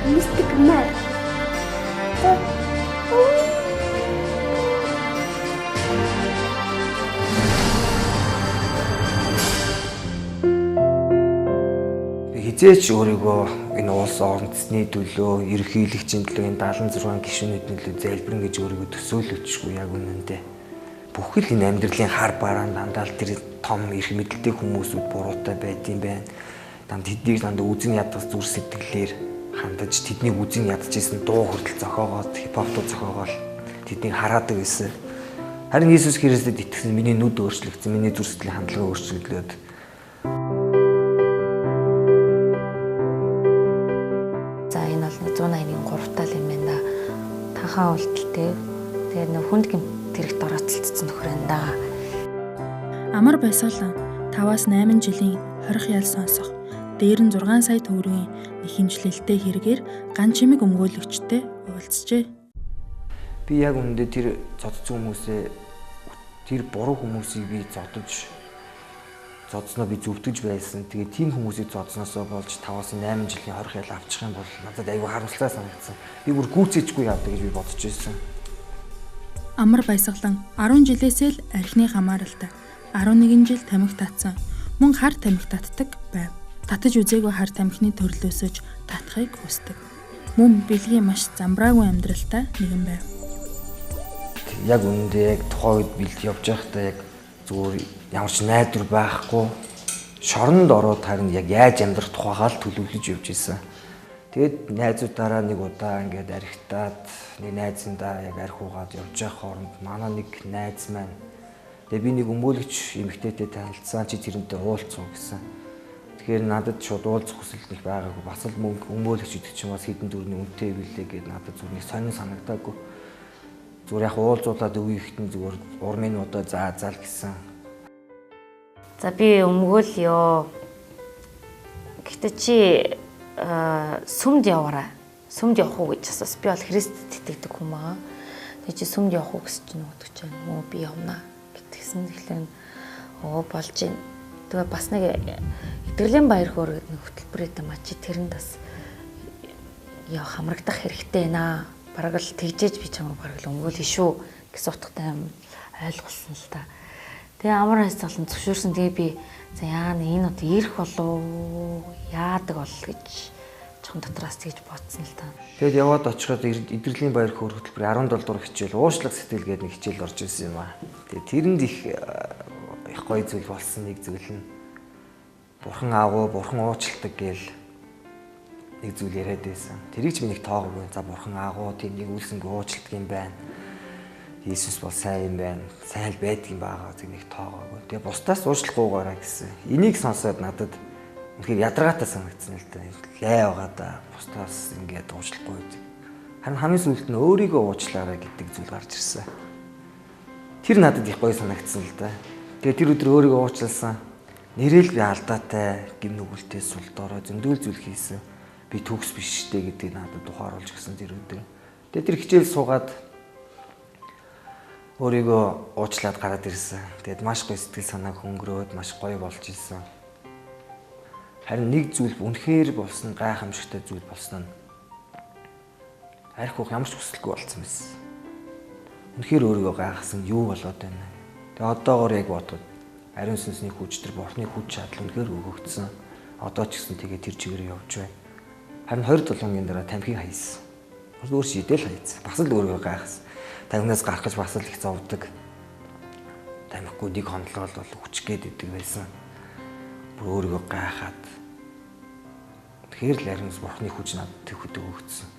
Мистик мэр. Хизээч өөрийгөө энэ улс орнцны төлөө, ерөнхийлөгчийн төлөө, энэ 76 гишүүнүүдийн төлөө залбирэн гэж өөрийгөө төсөөлөвчгүй яг үнэндээ. Бүхэл энэ амьдралын хар бараанд дандаа л тэр том эрх мэдэлтэй хүмүүсүүд буруутай байдсан байна. Тэднийг дандаа үзэн ядах зүр сэтгэлээр хандаж, тэднийг үзэн ядж исэн дуу хүртэл зохиогоод, хипхоп зохиогоод тэднийг хараадаг байсан. Харин Иесус Христэд итгэсэн миний нүд өөрчлөгдсөн, миний зүр сэтгэлийн хандлага өөрчлөгдөд. За энэ бол 183 тал юм байна да. Танхаа үйлдэлтэй. Тэгээд нөх хүнд гэмтэрэгт орооцолцсон нөхөр энэ да. Амар баясгалан 5-8 жилийн хорих ял сонсох. Дээр нь 6 сая төгрөгийн нэхэмжлэлтэй хэрэгээр ган чимэг өмгөөлөгчтэй уулзжээ. Би яг үүндээ тэр зодцсон хүмүүсээ, тэр буруу хүмүүсийг би зодсноо би зөвтгөж байсан. Тэгээд тийм хүмүүсийг зодсноосоо болж 5-8 жилийн хорих ял авчих юм бол надад аюу харамсалтай санагдсан. Би бүр гүйцээчгүй явдаг гэж би бодож байсан. Амар баясгалан 10 жилээсээ л архины хамааралтай 11 жил тамхи татсан. Мөн хар тамхи татдаг байв. Татаж үзээгүй хар тамхины төрлөөсөж татахыг хүсдэг. Мөн бэлгийн маш замбраагүй амьдралтай нэгэн байв. Яг үүндээ яг тухайн үед бэлд явж байхдаа яг зүгээр ямар ч найдвар байхгүй шоронд ороод харин яг яаж амьдрах тухайгаа л төлөвлөж явж исэн. Тэгээд найзуудаараа нэг удаа ингээд архитаад нэг найзандаа яг архиугаад явж байх хооронд манай нэг найз маань тэгээд би нэг өмгөөлөгч эмэгтэйтэй танилцсан, чи тэрнтэй уулзах гэсэн. Тэгэхээр надад шууд уулзах хүсэл нэг байгаагүй. Бас л мөнгө өмгөөлөгч гэдэг чинь бас хэдэн төгрөгийн үнэтэй билээ гэдээ надад зүгээр нэг сонин санагдаагүй. Зүгээр яг уулзуулаад өгье ихтэн зүгээр урмын удаа заал гэсэн. За би өмгөөлё. Гэхдээ чи сүмд яваарай. Сүмд явах уу гэж асуусан. Би бол Христэд итгэдэг хүн аа. Тэгээ чи сүмд явах уу гэсэн чинь өгдөг чинь. Мөө би явна гэтгсэн. Тэгэхээр болж байна. Тэгээ бас нэг итгэлийн баяр хөөр гэдэг нэг хөтөлбөрөөд маа чи тэрэнд бас яа хамрагдах хэрэгтэй наа. Бараг л тэгжээж би чамайг бараг л өмгөөлье шүү гэсэн утгатай юм ойлгуулсан л та. Тэгээ амар хайцгалан зөвшөөрсөн. Тэгээ би за яа энэ одоо ирэх болов яадаг бол гэж чон дотроос тэгж бодсон л та. Тэгэд яваад очиход эдгэрлийн баяр хөөр хөтөлбөрийн 17 дугаар хичээл уушлах сэтгэл гэдэг нэг хичээл орж ирсэн юм аа. Тэгээ тэрэнд их гоё зүйл болсон нэг зүйл нь Бурхан аавуу, Бурхан уучлалдаг гээл нэг зүйл яриад байсан. Тэрийг ч би нэг тоогоогүй. За Бурхан аавуу тийм нэг үлсэнгүй уучлалдаг юм байна. Иесус бол сайн юм байна. Сайн л байдаг юм байгаа. Тэг нэг тоогоогүй. Тэгээ бусдаас уучлахгүйгаараа гэсэн. Энийг сонсоод надад үнэхээр ядаргаатай санагдсан л да. Яа байгаа да. Бусдаас ингээд уучлахгүй. Харин хамгийн сүүлд нь өөрийгөө уучлаарай гэдэг зүйл гарч ирсэн. Тэр надад их гоё санагдсан л да. Тэгээ тэр өдөр өөрийгөө уучлалсан. Нэрэл би алдаатай, гим нүгэлтэй сул дорой зөндөл зүйл хийсэн. Би төгс биш дээ гэдгийг надад ухааруулж гисэн тэр өдөр. Тэгээ тэр хичээл суугаад өөрийгөө уучлаад гараад ирсэн. Тэгээд маш гоё сэтгэл санааг хөнгөрөөд маш гоё болж ирсэн. Харин нэг зүйл үнэхээр болсон гайхамшигтай зүйл болсон нь арх ух ямар ч хүсэлгүй болсон байсан. Үнэхээр өөрийгөө гайхсан юу болоод байна. Тэгээ одоогоор яг бодоход ариун сүнсний хүч төр бурхны хүч чадал үнэхээр өгөгдсөн. Одоо ч гэсэн тэгээ тэр чигээр явж байна. Харин 2 7-гийн дараа тамхиг хайсан. Өөр шидэл хайсан. Бас л өөрийгөө гайхсан. Тамхинаас гарах гэж бас л их зовдөг. Тамхигүй нэг хонолгоол бол хүчгээд идэг байсан. Бүр өөрийгөө гайхаад. Тэгэхээр л ариун бурхны хүч надад төгөд өгөгдсөн.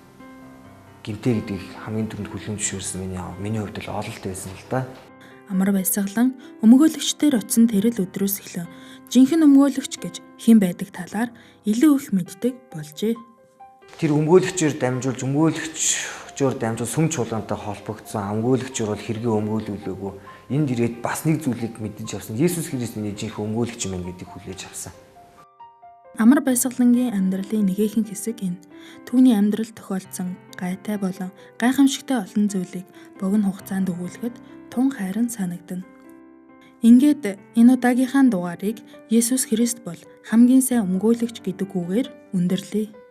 Гинтэ гэдгийг хамгийн түрүүнд хүлээн зөвшөөрсөн миний хувьд л ололт байсан л да. Амар баясгалан өмгөөлөгчдөр утсан тэрэл өдрөөс эхлэн жинхэнэ өмгөөлөгч гэж хэн байдаг талаар илүү их мэддэг болжээ. Тэр өмгөөлөгчөөр дамжуул сүм чуулгантай холбогдсон өмгөөлөгчөөр бол хэрэгээ өмгөөлүүлээгүй. Энд ирээд бас нэг зүйлийг мэдэж авсан. Иесус Христ миний жинхэнэ өмгөөлөгч юм гэдгийг хүлээж авсан. Амар баясгалангийн амьдралын нэгэн хэсэг энэ. Түүний амьдрал тохиолдсон гайтай болон гайхамшигтай олон зүйлийг богино хугацаанд өгүүлэхэд тун хайран санагдана. Ингээд энэ удаагийнхаа дугаарыг Есүс Христ бол хамгийн сайн өмгөөлөгч гэдэг үгээр өндөрлөе.